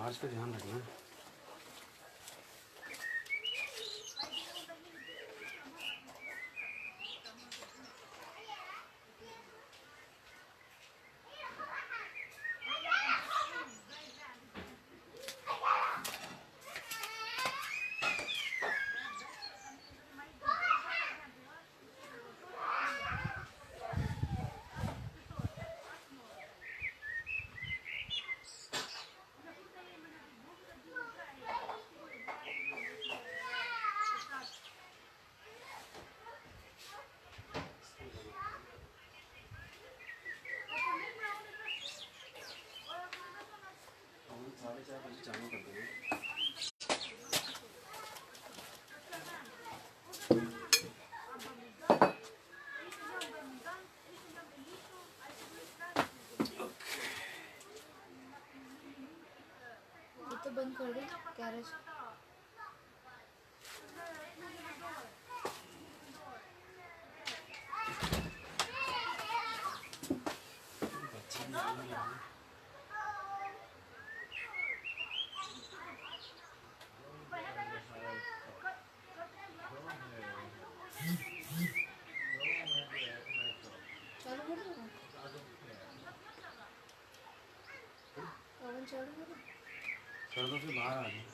आवाज़ का ध्यान रखना। चालू कर देंगे। तो बंद कर दे गैरेज। चालू कर दो ओवन चालू कर दो। कर दो फिर बाहर आ जाओ।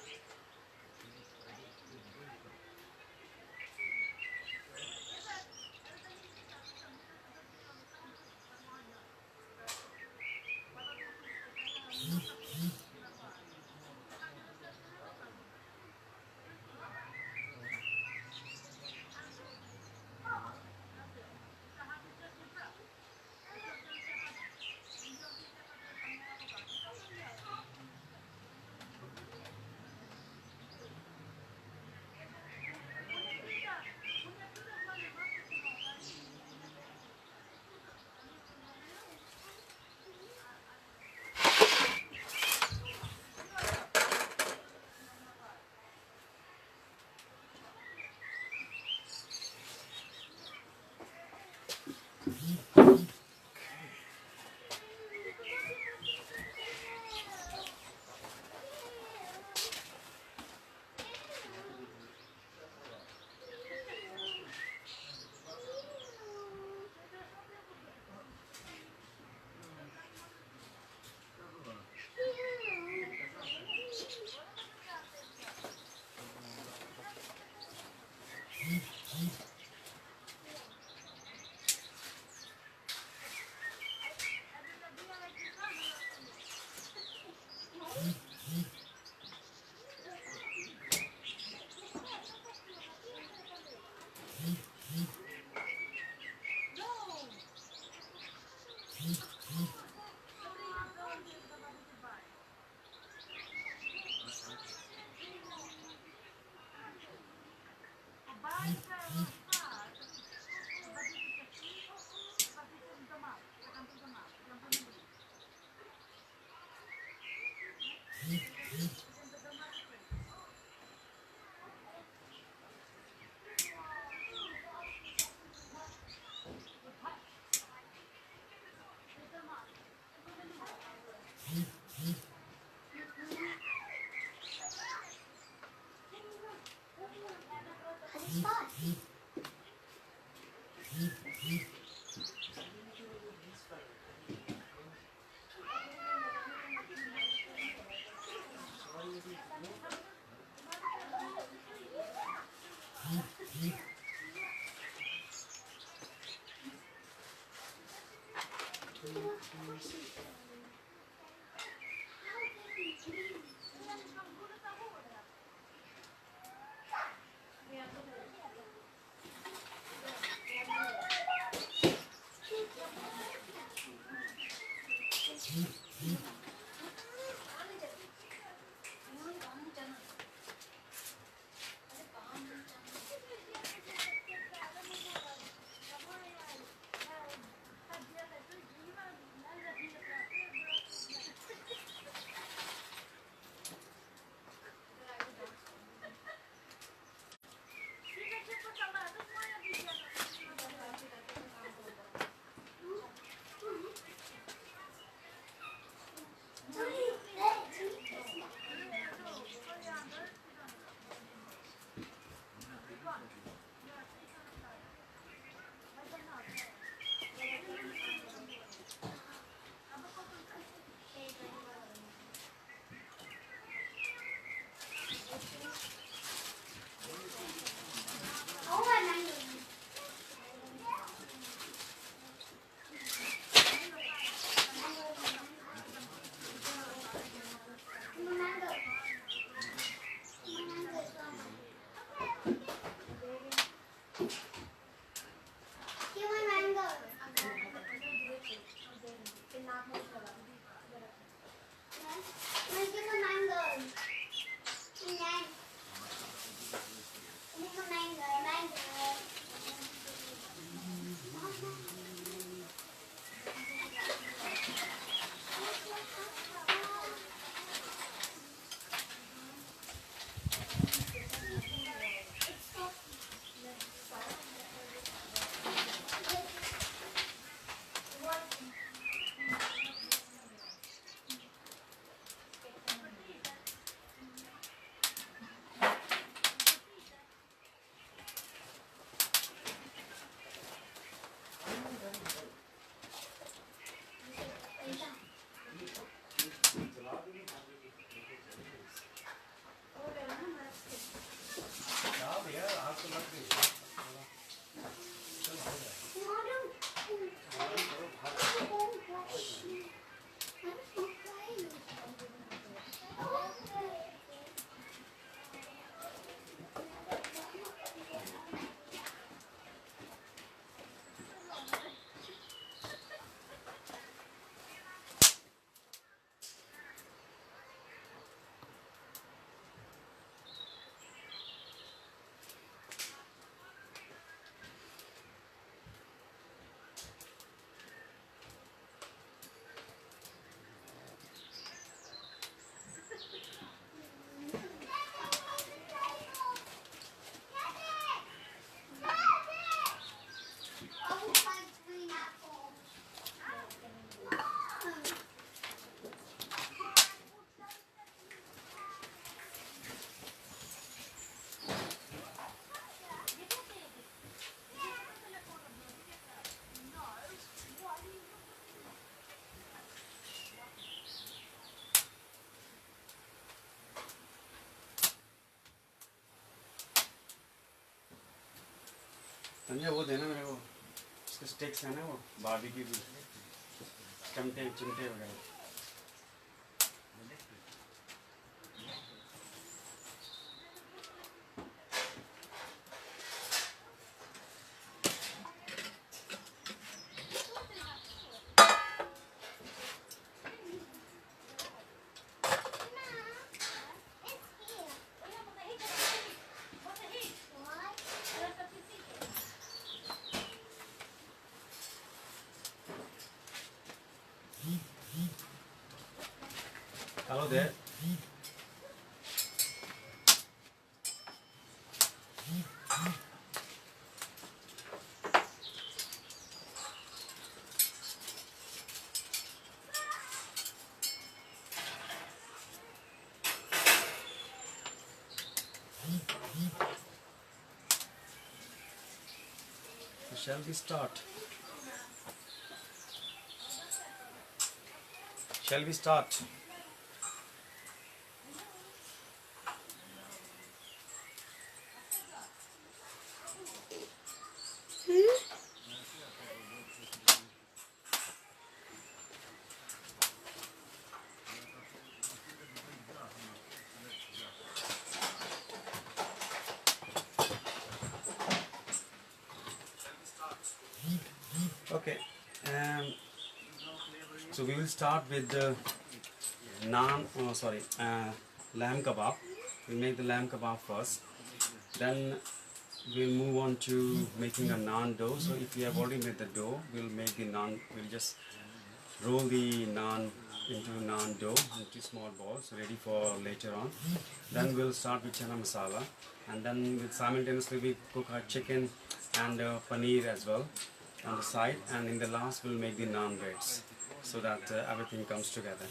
संजय वो देना मेरे को, उसके स्टेक्स है ना वो बारबेक्यू की, चिमटे चिमटे वगैरह. Hello there. So shall we start? Shall we start? Okay. So we will start with the naan. Oh, sorry, lamb kebab. We'll make the lamb kebab first. Then we'll move on to making a naan dough. So if we have already made the dough, we'll make the naan. We'll just roll the naan into naan dough into small balls, ready for later on. Then we'll start with Channa masala, and then we'll simultaneously we cook our chicken and paneer as well on the side, and in the last we'll make the naan breads so that everything comes together.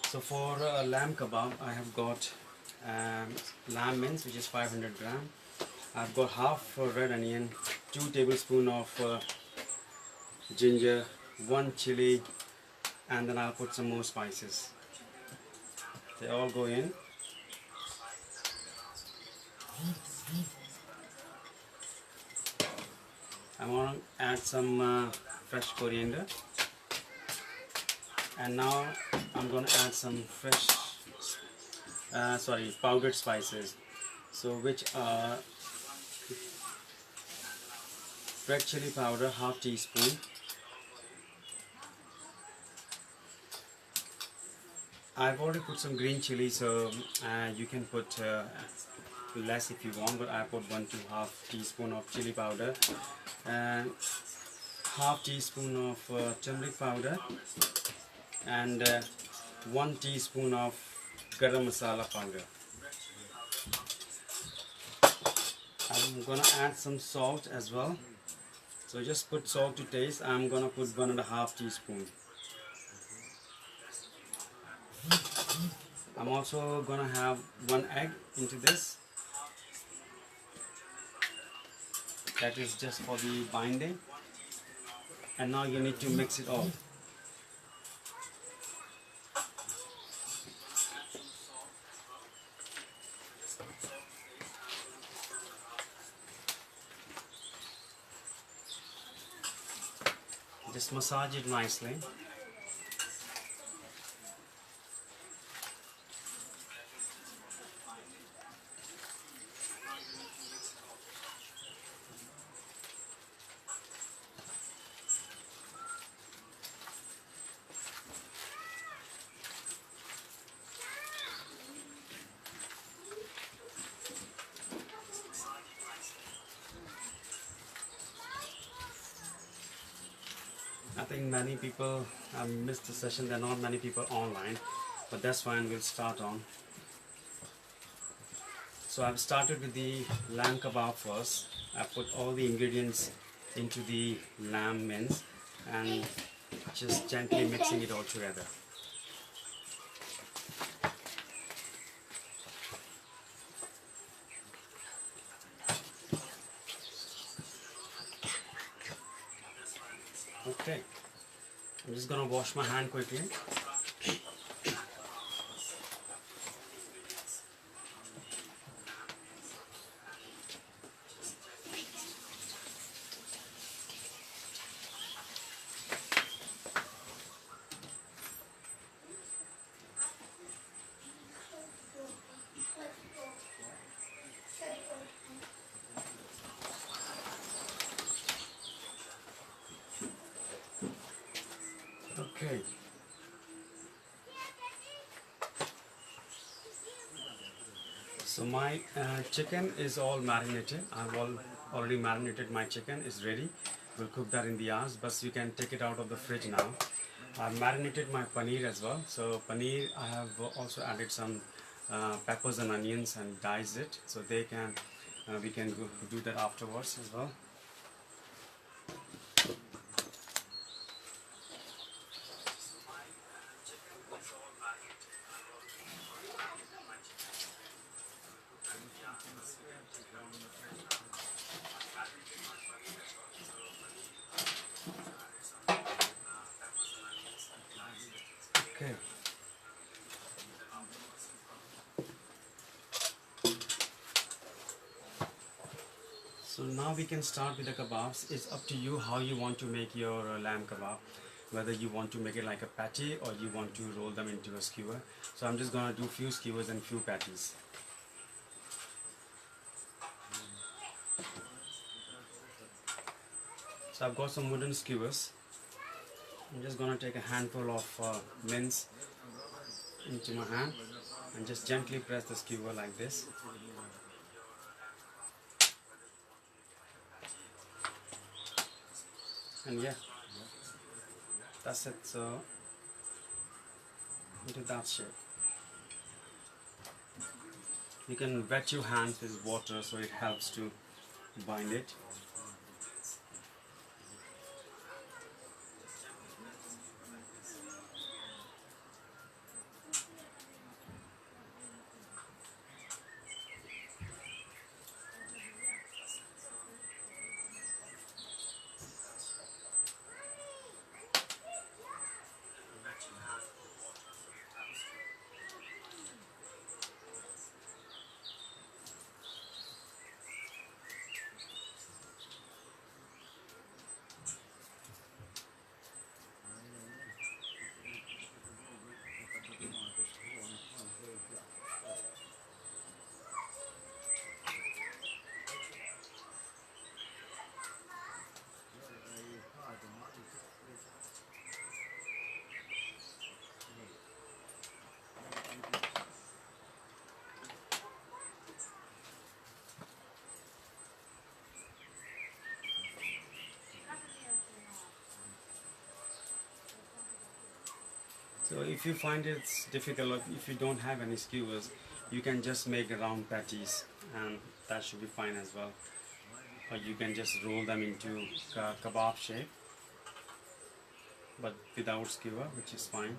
So for lamb kebab, I have got lamb mince, which is 500 gram. I've got half red onion, 2 tablespoons of ginger, 1 chilli, and then I'll put some more spices. They all go in. I'm going to add some fresh coriander, and now I'm going to add some fresh powdered spices, so which are red chili powder, half teaspoon, I've already put some green chili, so you can put less if you want, but I put 1 to half teaspoon of chili powder and half teaspoon of turmeric powder and 1 teaspoon of garam masala powder. I'm gonna add some salt as well, so just put salt to taste. I'm gonna put 1.5 teaspoon. I'm also gonna have 1 egg into this. That is just for the binding. And now you need to mix it all. Just massage it nicely. I think many people missed the session. There are not many people online, but that's fine. We'll start on. So I've started with the lamb kebab first. I put all the ingredients into the lamb mince and just gently mixing it all together. Okay, I'm just gonna wash my hand quickly. Okay. So my chicken is all marinated. I've already marinated my chicken. It's ready. We'll cook that in the hours, but you can take it out of the fridge now. I've marinated my paneer as well. So paneer, I have also added some peppers and onions and diced it. So they can, we can do that afterwards as well. Okay. So now we can start with the kebabs. It's up to you how you want to make your lamb kebab. Whether you want to make it like a patty or you want to roll them into a skewer. So I'm just gonna do few skewers and few patties. So I've got some wooden skewers. I'm just gonna take a handful of mince into my hand and just gently press the skewer like this. And yeah, that's it. So into that shape. You can wet your hands with water so it helps to bind it. So if you find it's difficult, or if you don't have any skewers, you can just make round patties and that should be fine as well. Or you can just roll them into kebab shape, but without skewer, which is fine.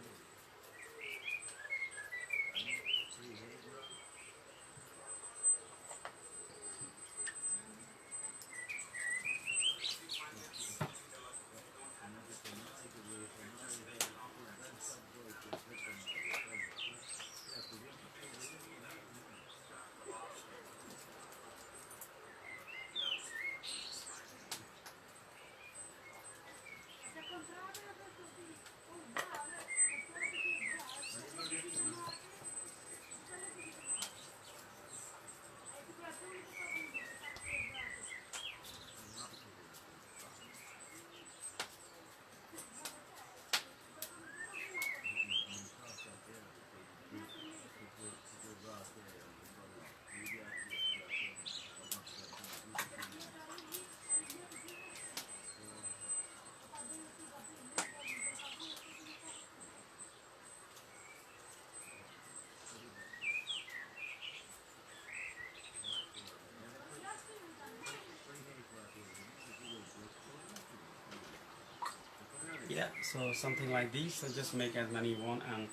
Yeah, so something like these, so just make as many you want, and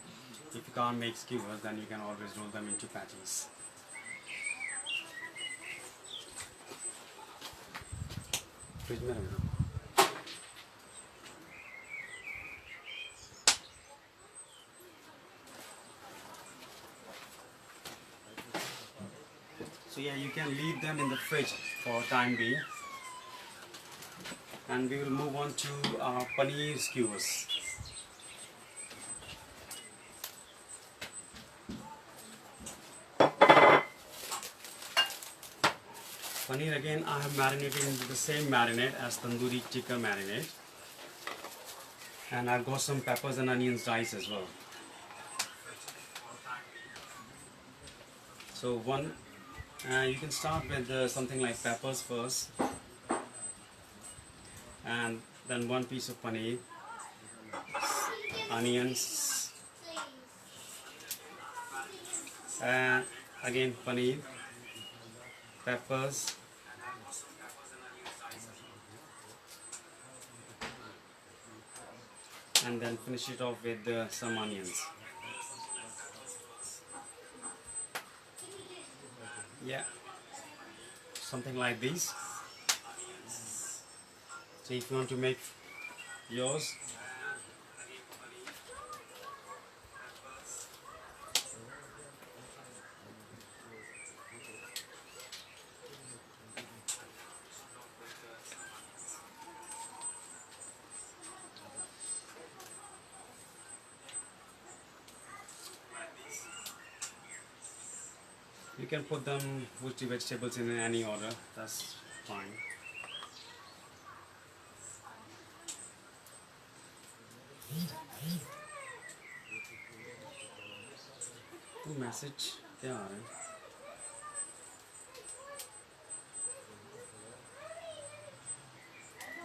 if you can't make skewers, then you can always roll them into patties. Fridge में रख दो. So yeah, you can leave them in the fridge for time being. And we will move on to paneer skewers. Paneer again I have marinated into the same marinade as tandoori tikka marinade. And I've got some peppers and onions diced as well. So you can start with something like peppers first, and then one piece of paneer, onions, and again paneer, peppers, and then finish it off with some onions. Yeah, something like this. So if you want to make yours, you can put them with the vegetables in any order, that's fine. तो message क्या आ रहा है?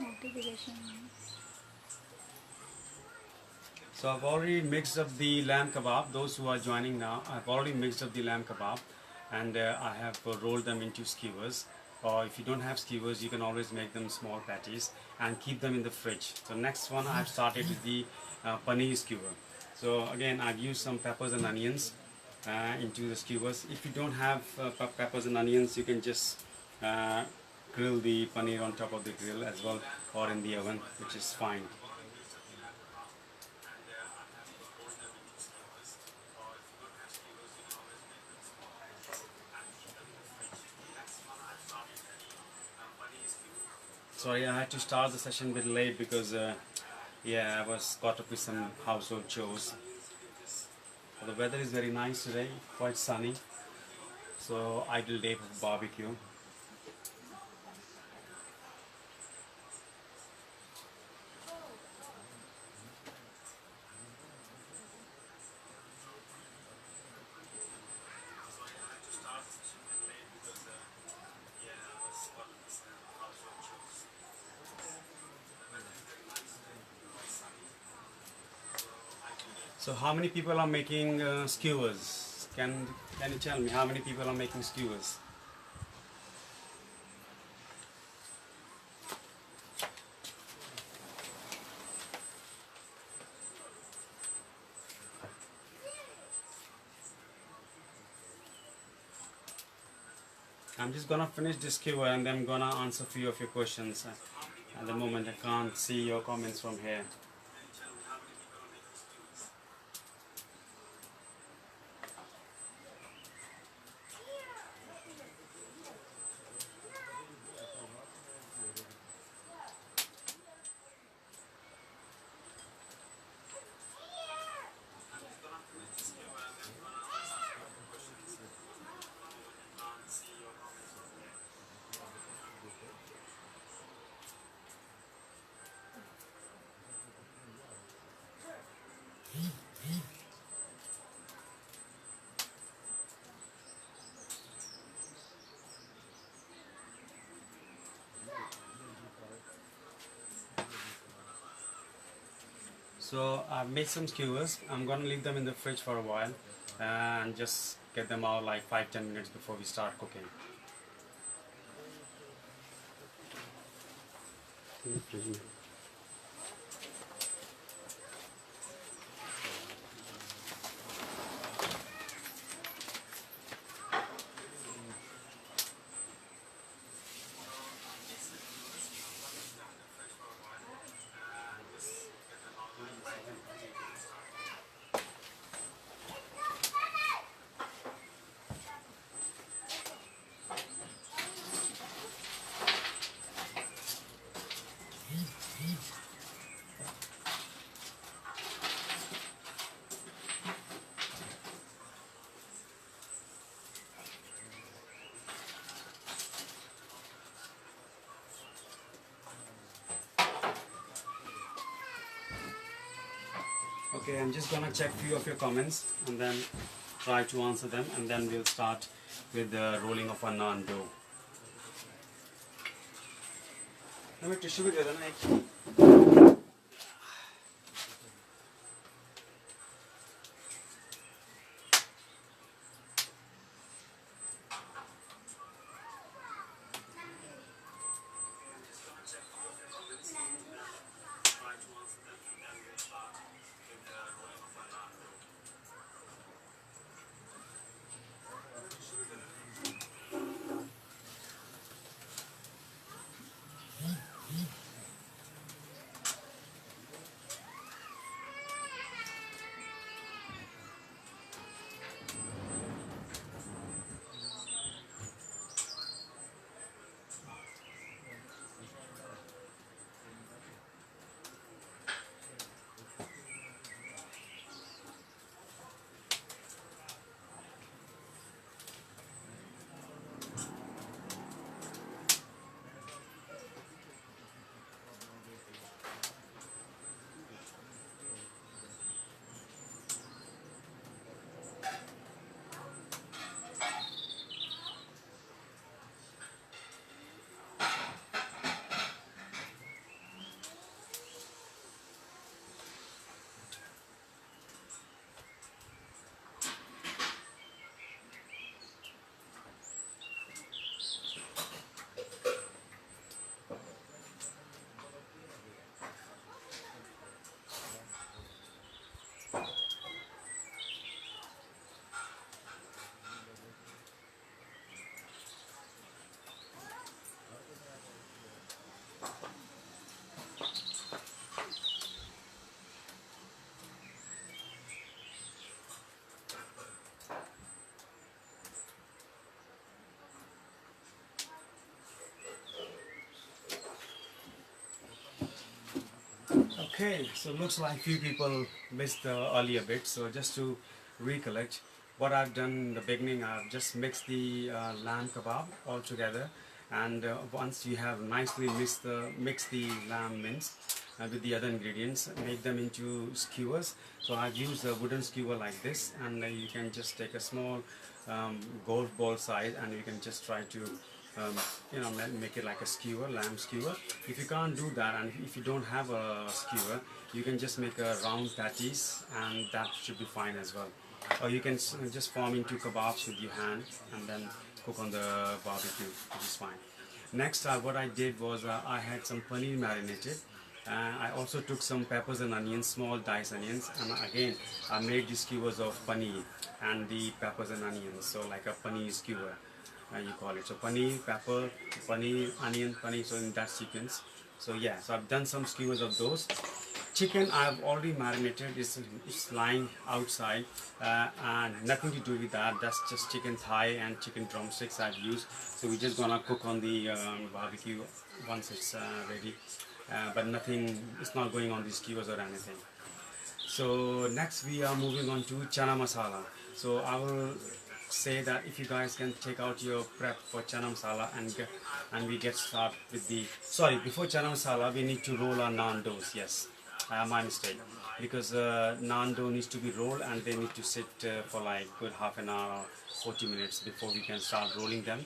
Notification. So I've already mixed up the lamb kebab. Those who are joining now, I've already mixed up the lamb kebab, and I have rolled them into skewers. Or if you don't have skewers, you can always make them small patties and keep them in the fridge. So next one I've started with the paneer skewer. So again, I've used some peppers and onions into the skewers. If you don't have peppers and onions, you can just grill the paneer on top of the grill as well, or in the oven, which is fine. Sorry, I had to start the session a bit late because yeah, I was caught up with some household chores. The weather is very nice today, quite sunny, so ideal day for barbecue. So how many people are making skewers? Can you tell me how many people are making skewers? I'm just gonna finish this skewer and then I'm gonna answer a few of your questions. At the moment I can't see your comments from here. So I've made some skewers. I'm gonna leave them in the fridge for a while and just get them out like 5-10 minutes before we start cooking. Okay, I'm just gonna check few of your comments and then try to answer them, and then we'll start with the rolling of our naan dough. हमें tissue भी दे देना एक. Okay, so looks like few people missed the earlier bit. So just to recollect, what I've done in the beginning, I've just mixed the lamb kebab all together, and once you have nicely mixed the lamb mince with the other ingredients, make them into skewers. So I've used a wooden skewer like this, and you can just take a small golf ball size, and you can just try to make it like a skewer, lamb skewer. If you can't do that, and if you don't have a skewer, you can just make a round patties, and that should be fine as well. Or you can just form into kebabs with your hand and then cook on the barbecue, which is fine. Next, what I did was I had some paneer marinated. I also took some peppers and onions, small diced onions, and again I made the skewers of paneer and the peppers and onions, so like a paneer skewer, you call it. So paneer, pepper, paneer, onion, paneer, so in that sequence. So yeah, so I've done some skewers of those. Chicken I've already marinated, it's lying outside, and nothing to do with that. That's just chicken thigh and chicken drumsticks I've used. So we're just gonna cook on the barbecue once it's ready, but nothing, it's not going on the skewers or anything. So next we are moving on to chana masala. So I will say that if you guys can take out your prep for chana masala and we get started with the, sorry, before chana masala we need to roll our naan doughs. Yes, my mistake, because naan dough needs to be rolled and they need to sit for like good half an hour or 40 minutes before we can start rolling them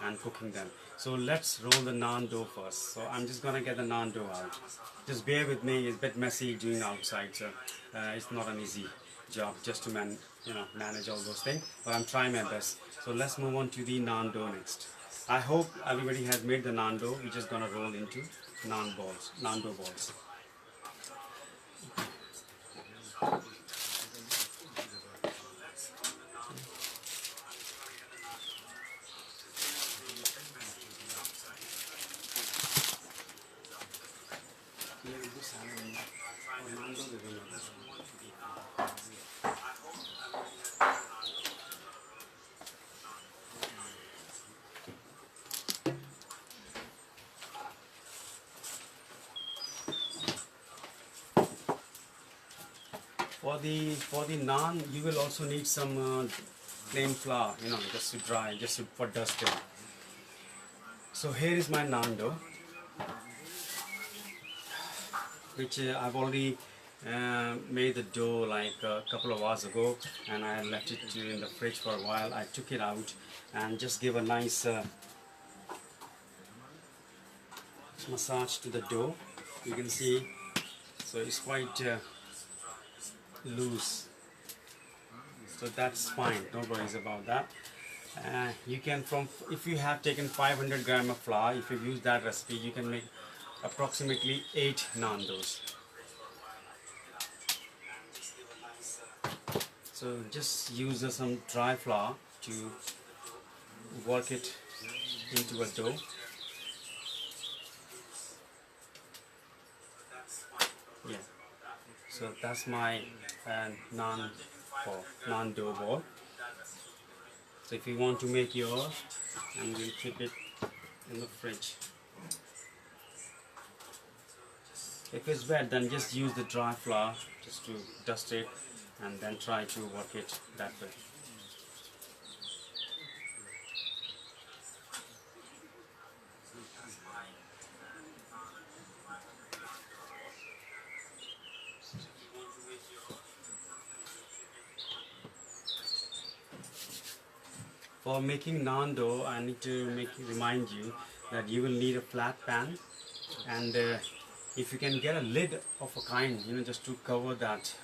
and cooking them. So let's roll the naan dough first. So I'm just gonna get the naan dough out. Just bear with me, it's a bit messy doing outside, so it's not an easy job just to manage all those things, but I'm trying my best. So let's move on to the naan dough next. I hope everybody has made the naan dough. We're just gonna roll into naan dough balls. For the naan, you will also need some plain flour, just to dry, for dusting. So here is my naan dough, which I've already made the dough like a couple of hours ago, and I left it in the fridge for a while. I took it out and just give a nice massage to the dough. You can see, so it's quite loose, so that's fine, no worries about that. You can, from if you have taken 500 gram of flour, if you use that recipe, you can make approximately 8 naan doughs. So just use some dry flour to work it into a dough. Yeah, so that's my naan dough ball. So if you want to make yours, and we'll keep it in the fridge. If it's wet, then just use the dry flour just to dust it, and then try to work it that way. For making naan dough, I need to remind you that you will need a flat pan, and if you can get a lid of a kind, just to cover that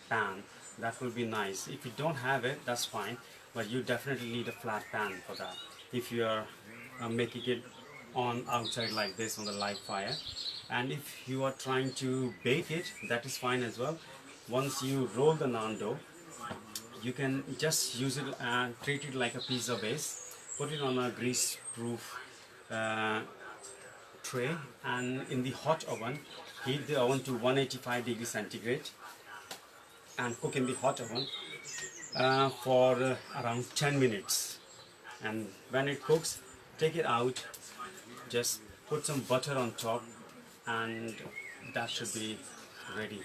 pan, that will be nice. If you don't have it, that's fine, but you definitely need a flat pan for that. If you are making it on outside like this on the live fire, and if you are trying to bake it, that is fine as well. Once you roll the naan dough, you can just use it and treat it like a pizza base. Put it on a grease proof tray, and in the hot oven, heat the oven to 185 degrees centigrade and cook in the hot oven for around 10 minutes. And when it cooks, take it out, just put some butter on top, and that should be ready.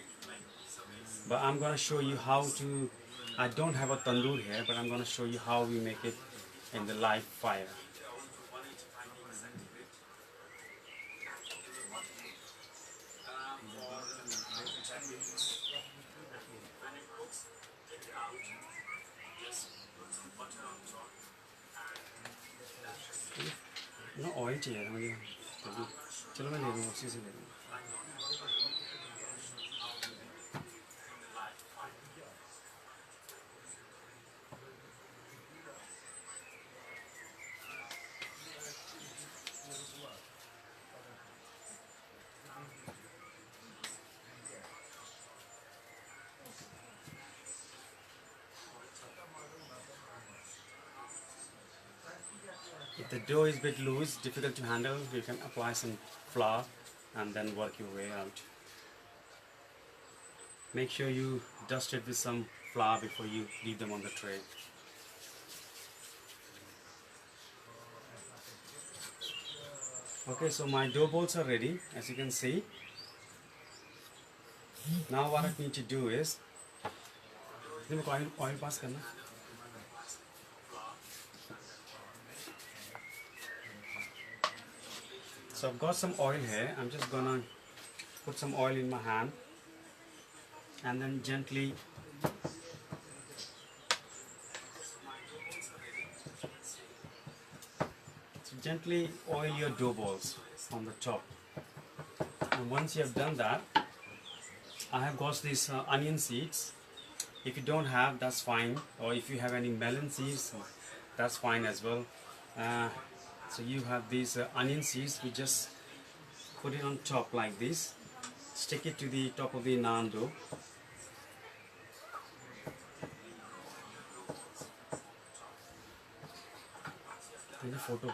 But I'm going to show you how to, I don't have a tandoor here, but I'm going to show you how we make it in the live fire. No oil चाहिए मुझे, चलो मैं ले लूँगा, उसी से ले लूँगा. If the dough is a bit loose, difficult to handle, you can apply some flour and then work your way out. Make sure you dust it with some flour before you leave them on the tray. Okay, so my dough balls are ready, as you can see. Now what I need to do is, oil pass करना. So I've got some oil here. I'm just gonna put some oil in my hand and then gently oil your dough balls on the top. And once you have done that, I have got these onion seeds. If you don't have, that's fine, or if you have any melon seeds, that's fine as well. So you have these onion seeds. We just put it on top like this, stick it to the top of the naan dough. Take a photo.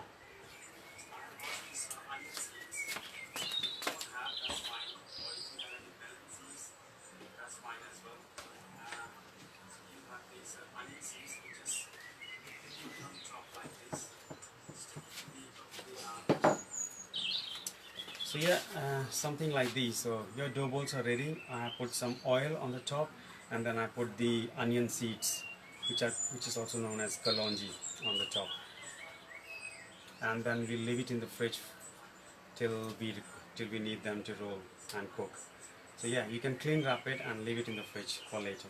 So yeah, something like this. So your dough balls are ready. I put some oil on the top, and then I put the onion seeds, which is also known as kalonji, on the top. And then we leave it in the fridge till we need them to roll and cook. So yeah, you can clean wrap it and leave it in the fridge for later.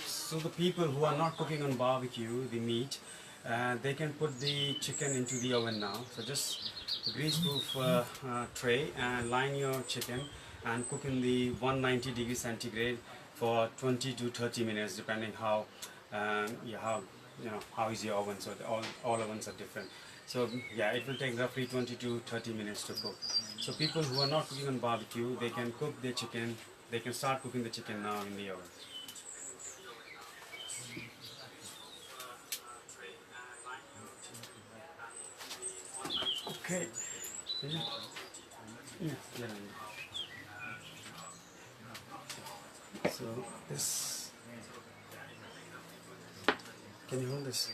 So the people who are not cooking on barbecue, the meat, they can put the chicken into the oven now. So just grease-proof tray and line your chicken and cook in the 190 degrees centigrade for 20 to 30 minutes, depending how how is your oven. So all ovens are different. So yeah, it will take roughly 20 to 30 minutes to cook. So people who are not cooking on barbecue, they can cook their chicken. They can start cooking the chicken now in the oven. Okay. Yeah. Yeah. So this, can you hold this?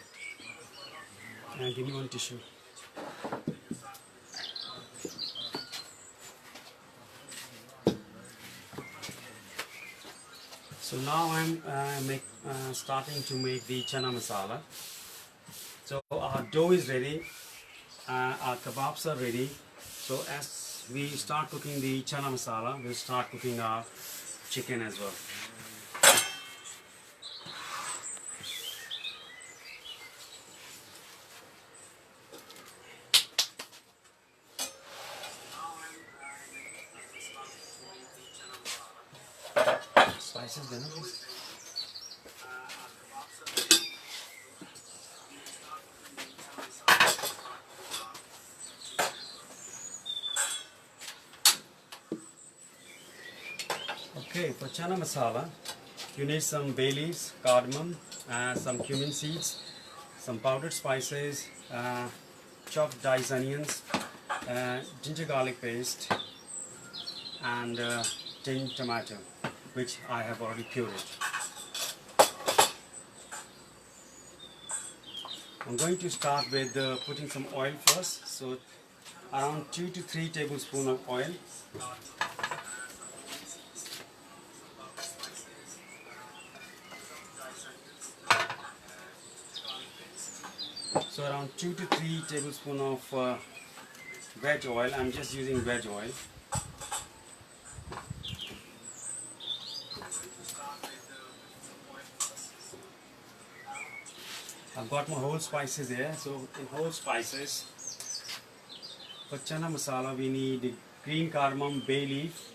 And give me one tissue. So now I'm starting to make the chana masala. So our dough is ready, our kebabs are ready. So as we start cooking the chana masala, we'll start cooking our chicken as well. Spices, then. Okay, for chana masala, you need some bay leaves, cardamom, some cumin seeds, some powdered spices, chopped diced onions, ginger garlic paste, and tinned tomato, which I have already pureed. I'm going to start with putting some oil first, so around 2 to 3 tablespoons of oil. So around 2 to 3 tablespoons of veg oil. I'm just using veg oil. I've got my whole spices here. So in whole spices, for chana masala we need green cardamom, bay leaf.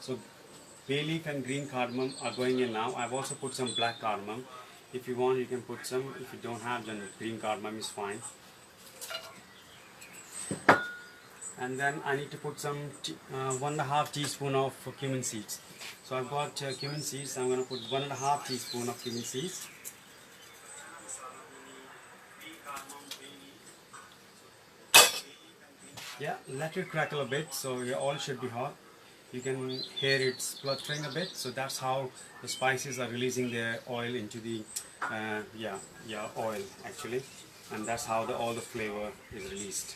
So bay leaf and green cardamom are going in now. I've also put some black cardamom. If you want, you can put some. If you don't have, then green cardamom is fine. And then I need to put some 1.5 teaspoon of cumin seeds. So I've got cumin seeds. I'm going to put 1.5 teaspoon of cumin seeds. Yeah, let it crackle a bit, so your oil should be hot. You can hear it spluttering a bit, so that's how the spices are releasing their oil into the oil actually, and that's how all the flavor is released.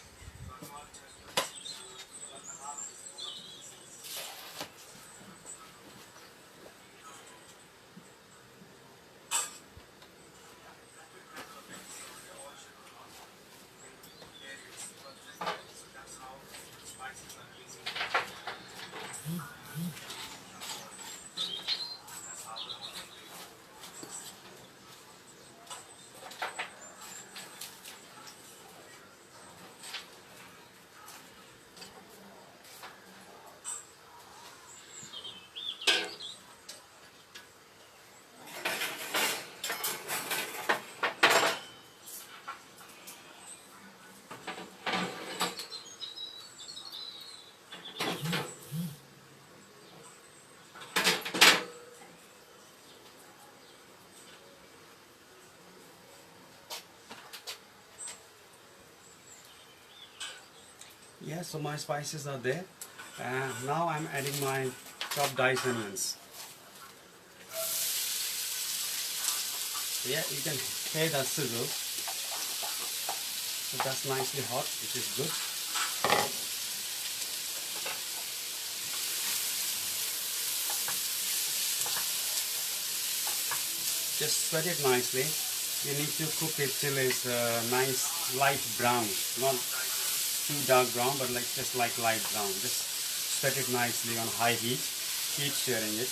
Yeah, so my spices are there. Now I'm adding my chopped diced onions. Yeah, you can hear that sizzle. So that's nicely hot, which is good. Just spread it nicely. You need to cook it till it's nice light brown, not too dark brown, but like just like light brown. Just spread it nicely on high heat. Keep stirring it.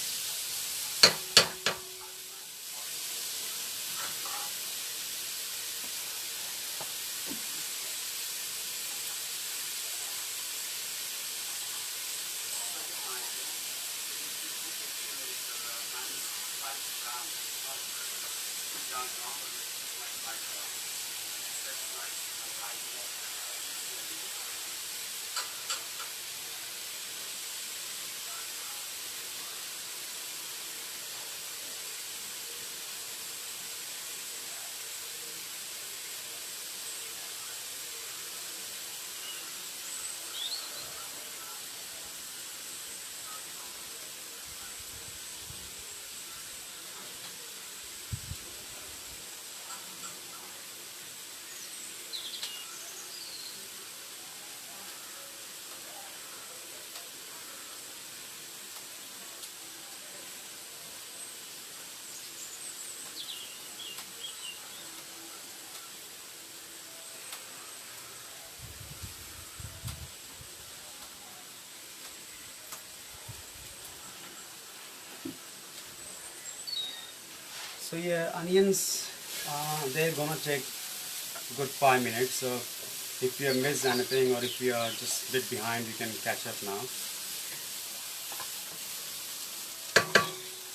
So yeah, onions, they're gonna take good 5 minutes. So if you have missed anything or if you are just a bit behind, you can catch up now.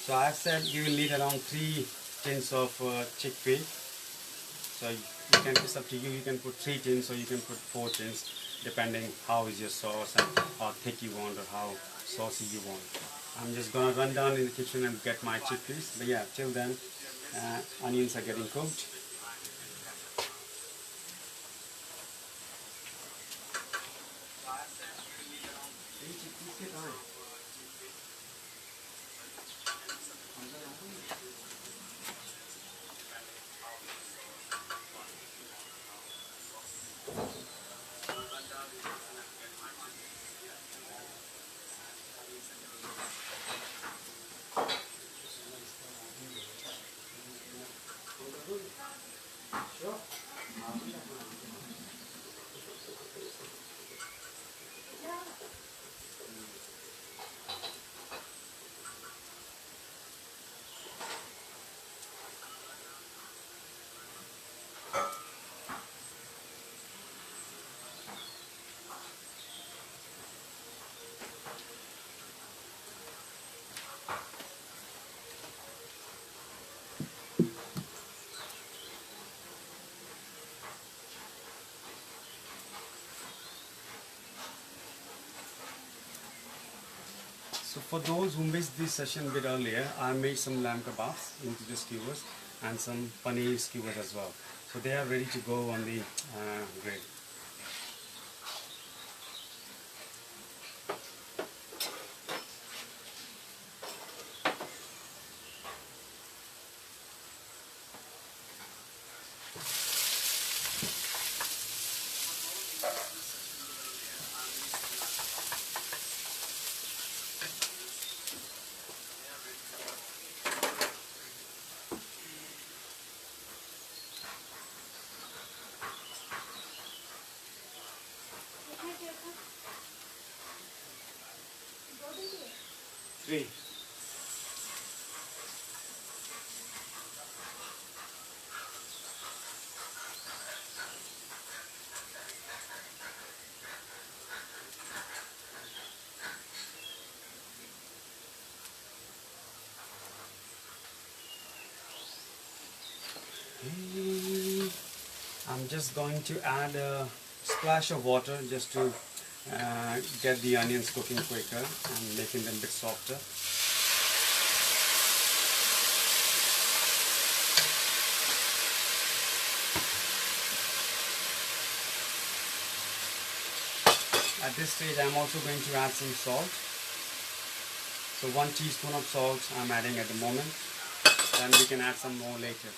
So I have said you will need around 3 tins of chickpea. So you can, it's up to you. You can put 3 tins or you can put 4 tins, depending how is your sauce and how thick you want or how saucy you want. I'm just gonna run down in the kitchen and get my chickpeas. But yeah, till then, onions are getting cooked. So for those who missed this session a bit earlier, I made some lamb kebabs into the skewers and some paneer skewers as well. So they are ready to go on the grill. Three. I'm just going to add a splash of water just to get the onions cooking quicker and making them a bit softer. At this stage I'm also going to add some salt. So 1 teaspoon of salt I'm adding at the moment. Then we can add some more later.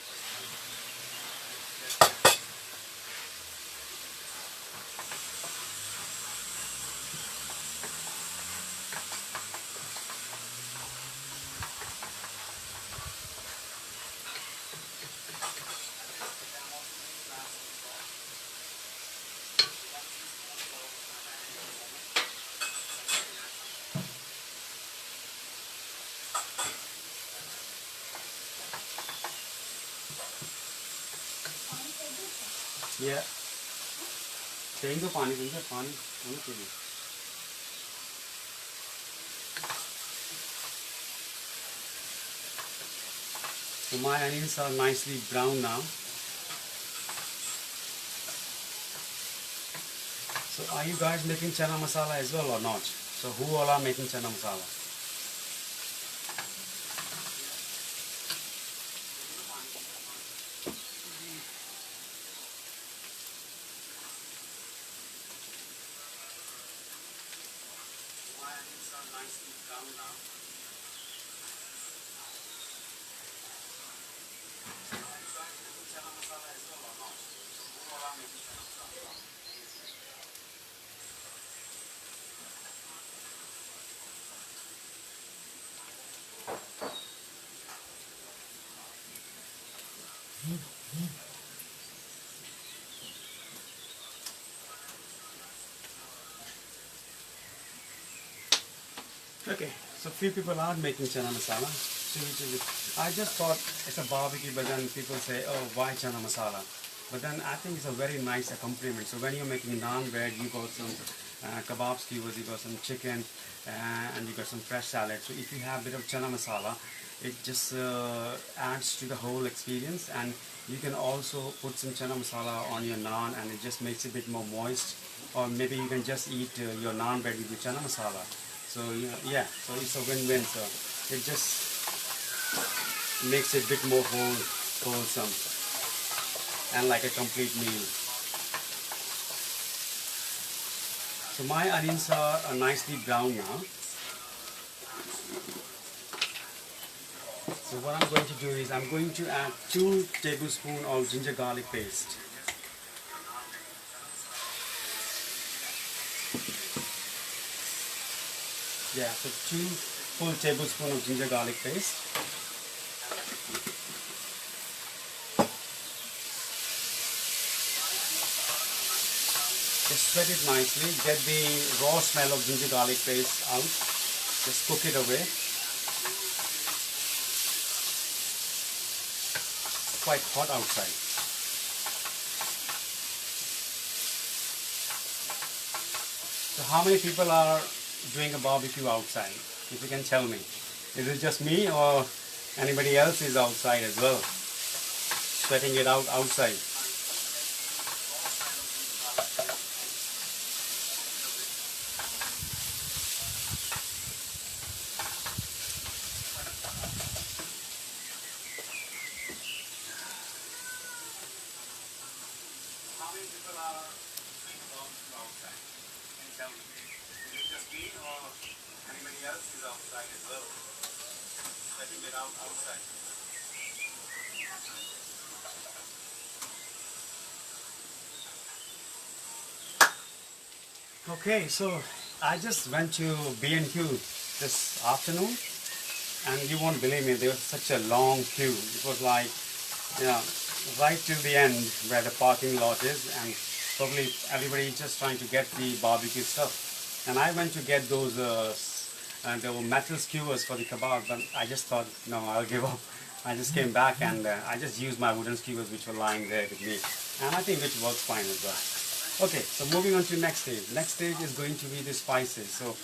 Yeah. Change the pani, pani होना चाहिए. So my onions are nicely brown now. So are you guys making chana masala as well or not? So who all are making chana masala? My onions are nicely brown now. Are you guys making chana masala as well or not? So who all are making chana masala? Okay, so few people are making chana masala. I just thought it's a barbecue, but then people say, oh, why chana masala? But then I think it's a very nice accompaniment. So when you're making naan bread, you got some kebab skewers, you got some chicken, and you got some fresh salad. So if you have a bit of chana masala, it just adds to the whole experience. And you can also put some chana masala on your naan, and it just makes it a bit more moist. Or maybe you can just eat your naan bread with your chana masala. So yeah, so it's a win-win. So it just makes it a bit more wholesome and like a complete meal. So my onions are nicely brown now. So what I'm going to do is I'm going to add 2 tablespoons of ginger garlic paste. Yeah, so 2 full tablespoons of ginger garlic paste. Just spread it nicely, get the raw smell of ginger garlic paste out. Just cook it away. Quite hot outside. So how many people are doing a barbecue outside? If you can tell me. Is it just me or anybody else is outside as well? Sweating it out outside. How many people are doing a barbecue outside? Can you tell me? Is it just me or anybody else is outside as well? Sweating it out outside. Okay, so I just went to B&Q this afternoon, and you won't believe me, there was such a long queue. It was like, yeah, right till the end where the parking lot is, and probably everybody is just trying to get the barbecue stuff. And I went to get those there were metal skewers for the kebab, but I just thought, no, I'll give up. I just came back and I just used my wooden skewers which were lying there with me, and I think which works fine as well. Okay, so moving on to the next stage. Next stage is going to be the spices. So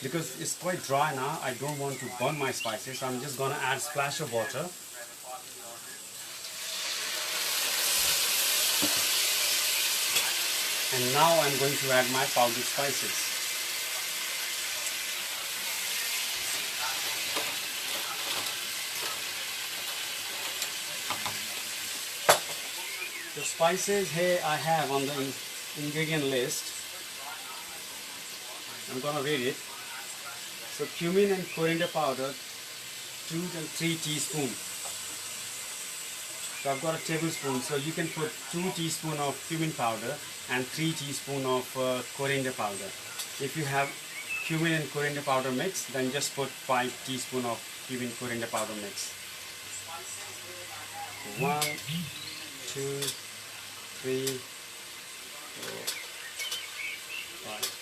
because it's quite dry now, I don't want to burn my spices, so I'm just going to add a splash of water. And now I'm going to add my powdered spices. The spices here I have on the ingredient list I'm gonna read it. So cumin and coriander powder, 2 and 3 teaspoons. So I've got a tablespoon. So you can put 2 teaspoons of cumin powder and 3 teaspoons of coriander powder. If you have cumin and coriander powder mix, then just put 5 teaspoons of cumin coriander powder mix. 1, 2, 3, 4, 5.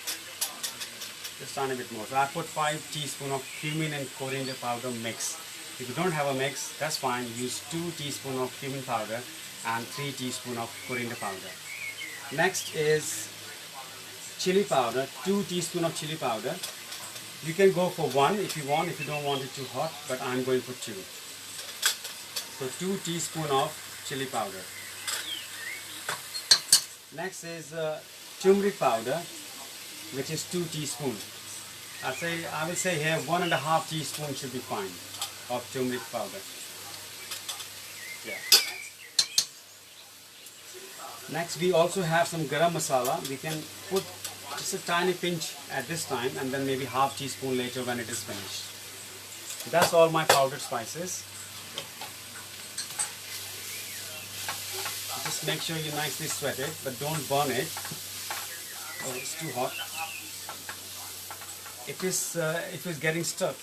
Just tiny bit more. So I put 5 teaspoons of cumin and coriander powder mix. If you don't have a mix, that's fine. Use 2 teaspoons of cumin powder and 3 teaspoons of coriander powder. Next is chili powder, 2 teaspoons of chili powder. You can go for 1 if you want, if you don't want it too hot, but I'm going for 2. So 2 teaspoons of chili powder. Next is turmeric powder, which is 2 teaspoons. I will say here 1.5 teaspoons should be fine of turmeric powder. Yeah. Next we also have some garam masala. We can put just a tiny pinch at this time and then maybe half teaspoon later when it is finished. That's all my powdered spices. Just make sure you nicely sweat it, but don't burn it. Oh, it's too hot. If it's getting stuck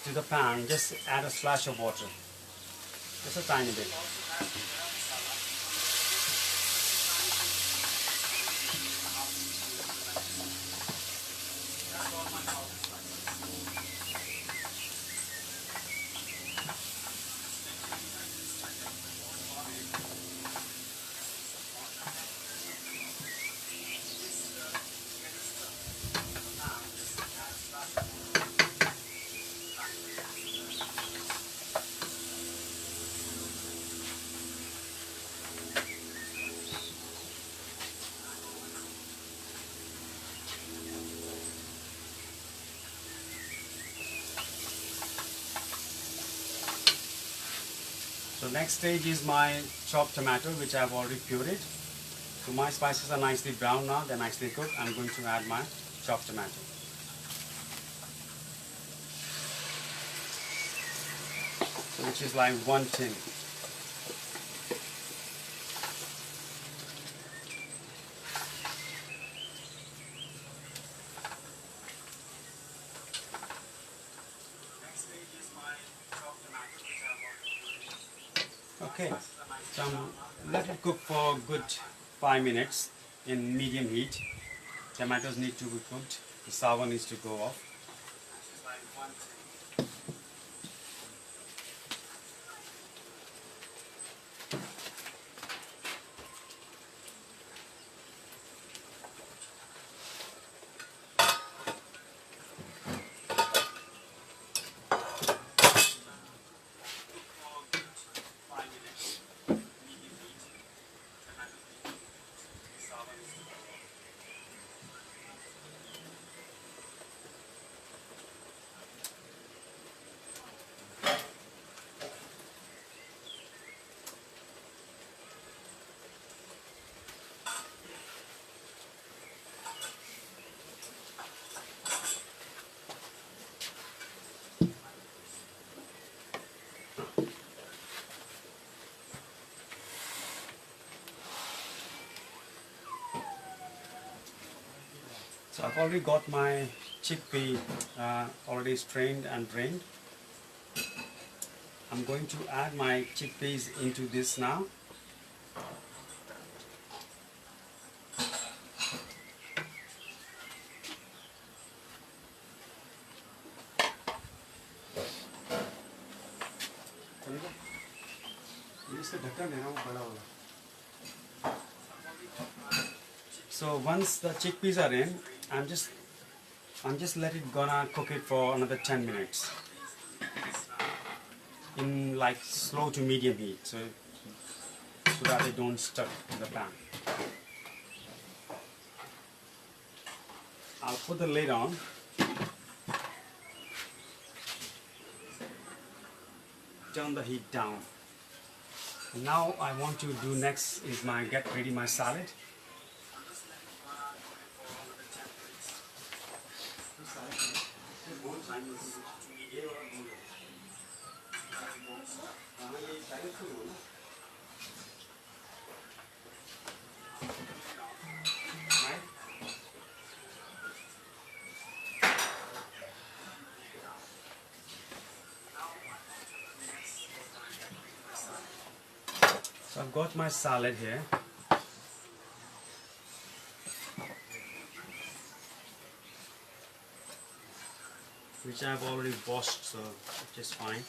to the pan, just add a splash of water. Just a tiny bit. So next stage is my chopped tomato, which I have already pureed. So my spices are nicely brown now, they're nicely cooked. I'm going to add my chopped tomato. So which is like 1 tin. Okay, so let it cook for a good 5 minutes in medium heat. Tomatoes need to be cooked, the sour needs to go off. So I've already got my chickpea already strained and drained. I'm going to add my chickpeas into this now. So once the chickpeas are in, I'm just gonna cook it for another 10 minutes in like slow to medium heat, so that they don't stuck in the pan. I'll put the lid on. Turn the heat down. Now I want to do next is get ready my salad. So I've got my salad here. Which I've already washed, so which is fine.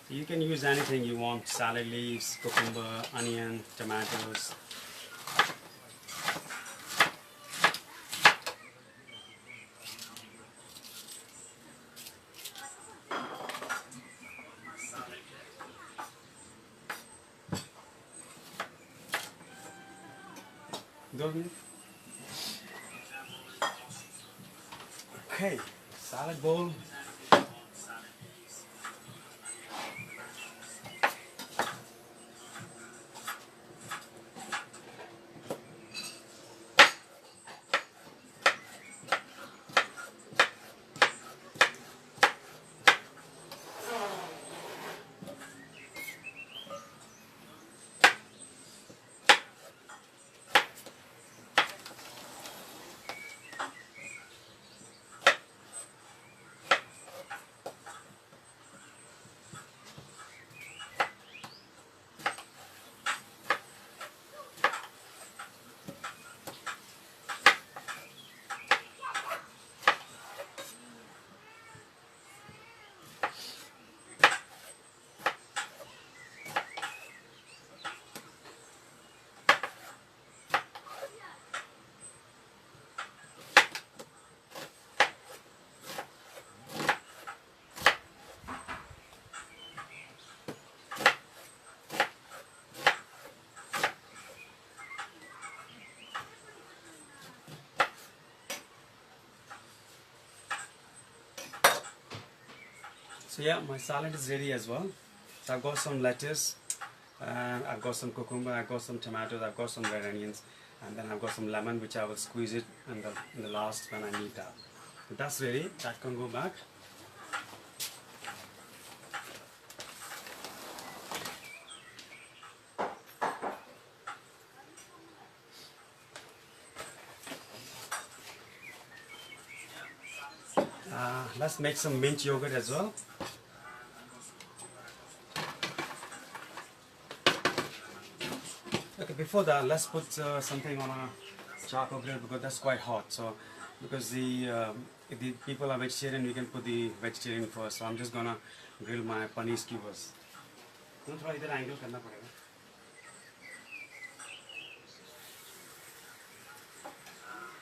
You can use anything you want: salad leaves, cucumber, onion, tomatoes. Good. Okay, salad bowl. So yeah, my salad is ready as well. So I've got some lettuce, I've got some cucumber, I've got some tomatoes, I've got some red onions, and then I've got some lemon, which I will squeeze it in the last when I need that. So that's ready. That can go back. Let's make some mint yogurt as well. Okay, before that, let's put something on a charcoal grill because that's quite hot. So, because if the people are vegetarian, we can put the vegetarian first. So I'm just gonna grill my paneer skewers. थोड़ा इधर angle करना पड़ेगा.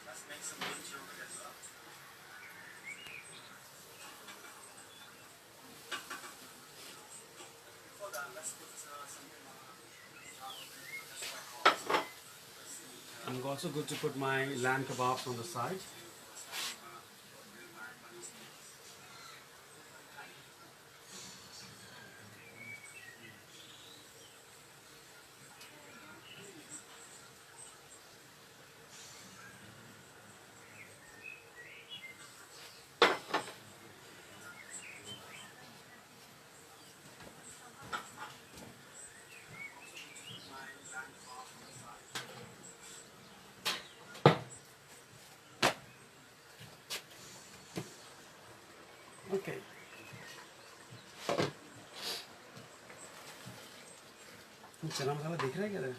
Let's make some mint yogurt as well. Before that, let's put something on a charcoal grill because that's quite hot. I'm also good to put my lamb kebabs on the side. Okay. Chana masala दिख रहा है क्या?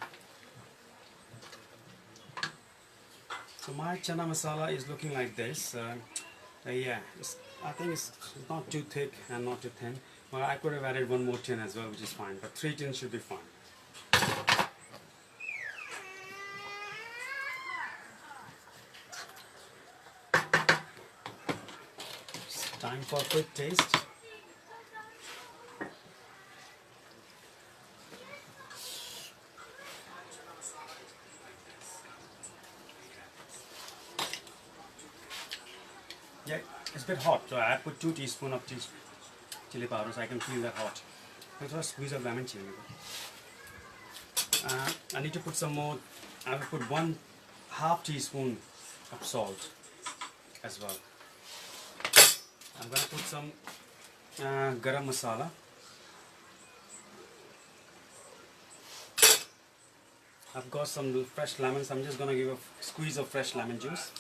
So my chana masala is looking like this. Yeah, I think it's not too thick and not too thin. But I could have added one more tin as well, which is fine. But 3 tins should be fine. It's time for a quick taste. Yeah, it's a bit hot, so I put 2 teaspoons of chili powder, so I can feel that hot. I'm going to squeeze of lemon chili. I need to put some more. I will put 1/2 teaspoon of salt as well. I'm gonna put some garam masala. I've got some fresh lemons. I'm just gonna give a squeeze of fresh lemon juice.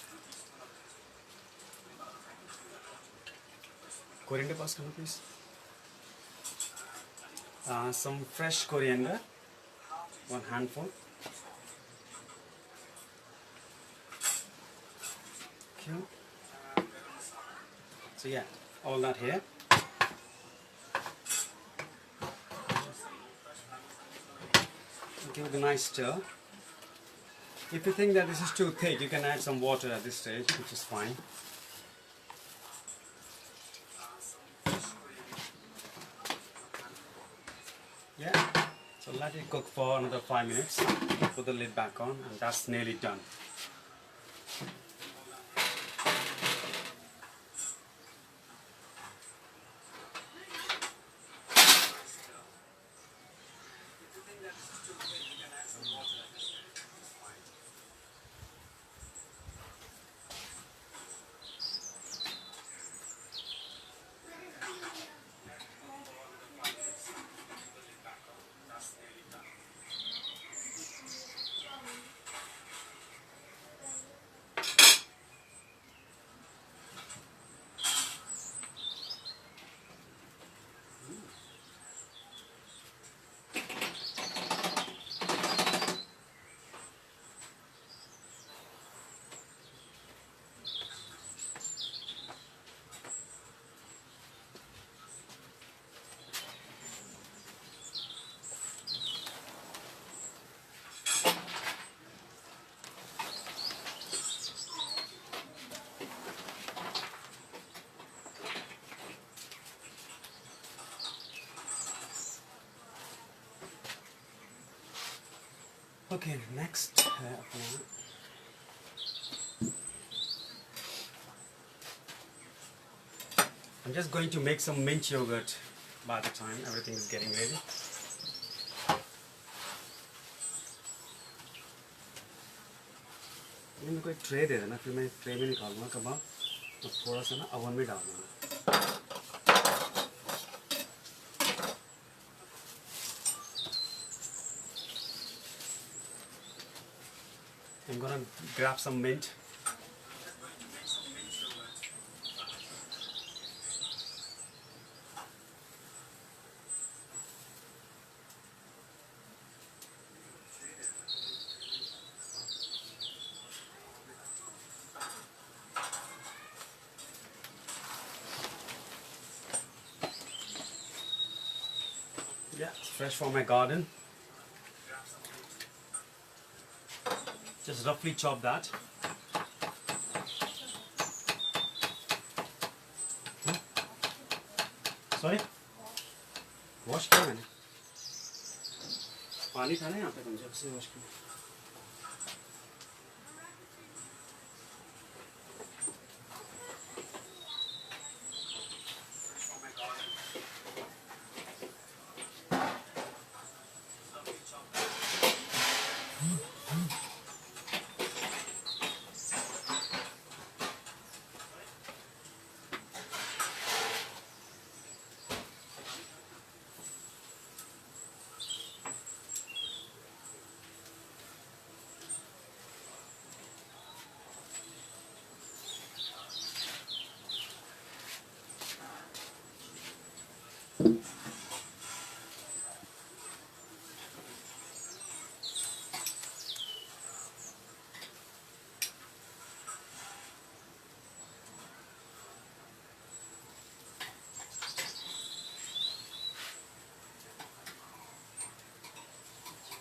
Coriander pass karo please. Some fresh coriander, 1 handful. Okay. So yeah, all that here. Give it a nice stir. If you think that this is too thick, you can add some water at this stage, which is fine. Yeah, so let it cook for another 5 minutes. Put the lid back on, and that's nearly done. Okay, next. I'm just going to make some mint yogurt by the time everything is getting ready. मेरे को एक tray दे देना, फिर मैं tray में निकालूंगा कबाब और थोड़ा सा ना ओवन में डाल दूंगा. I'm gonna grab some mint. Yeah, it's fresh from my garden. Just roughly chop that. Sorry? Wash किया मैंने. पानी था ना यहाँ पे, पंजाब से wash किया.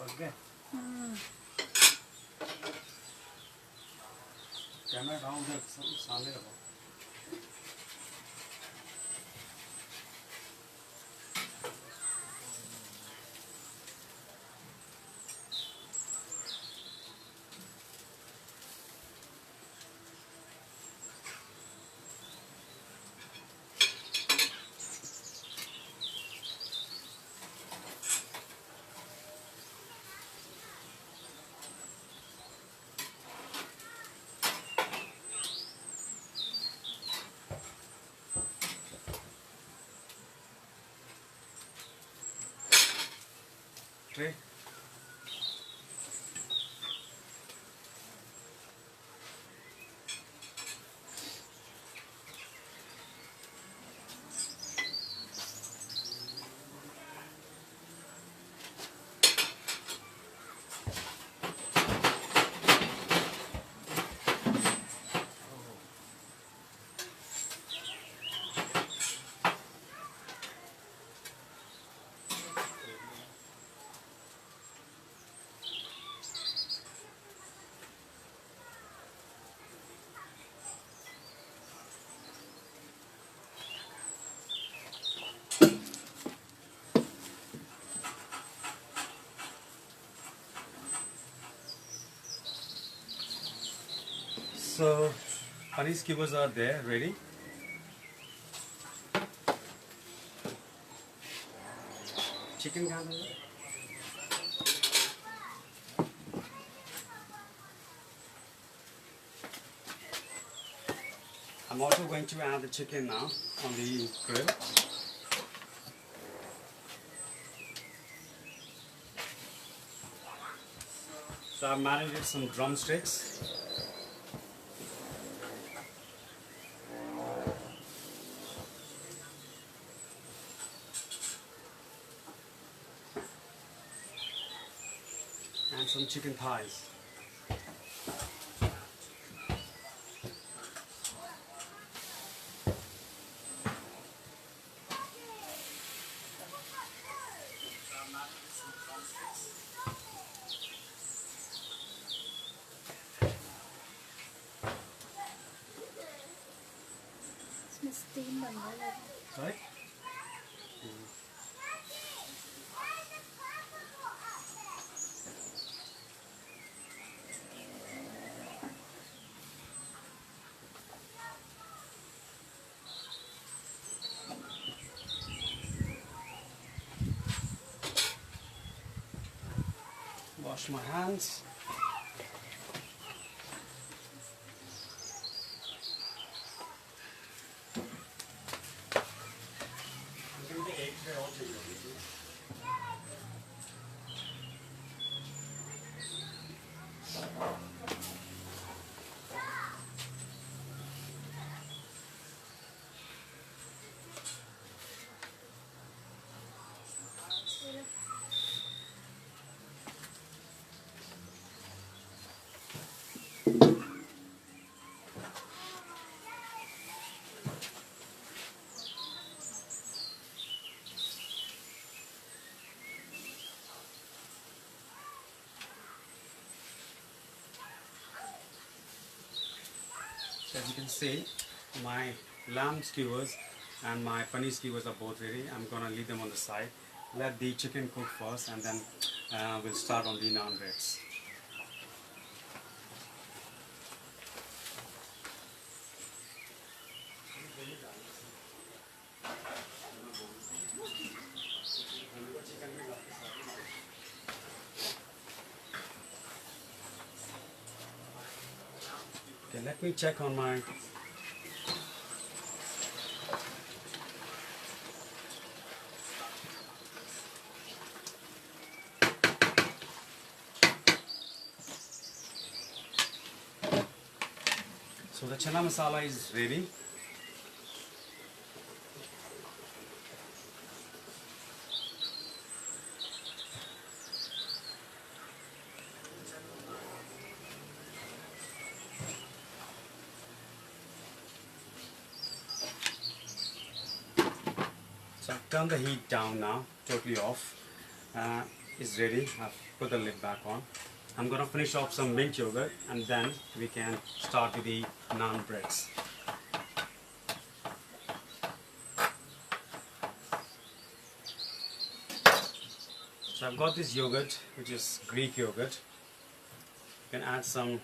Okay. कैमरा डाउन है, सामने रखो. tray. So paneer skewers are there ready. Chicken garam. I'm also going to add the chicken now on the grill. So I've marinated some drumsticks. And some chicken thighs. इसमें steam बन रहा है. Right? Wash my hands. So as you can see, my lamb skewers and my paneer skewers are both ready. I'm gonna leave them on the side. Let the chicken cook first, and then we'll start on the naan breads. Okay, let me check on my So the Channa masala is ready. So I've turned the heat down now, totally off. It's ready. I've put the lid back on. I'm gonna finish off some mint yogurt, and then we can start with the naan breads. So I've got this yogurt, which is Greek yogurt. You can add some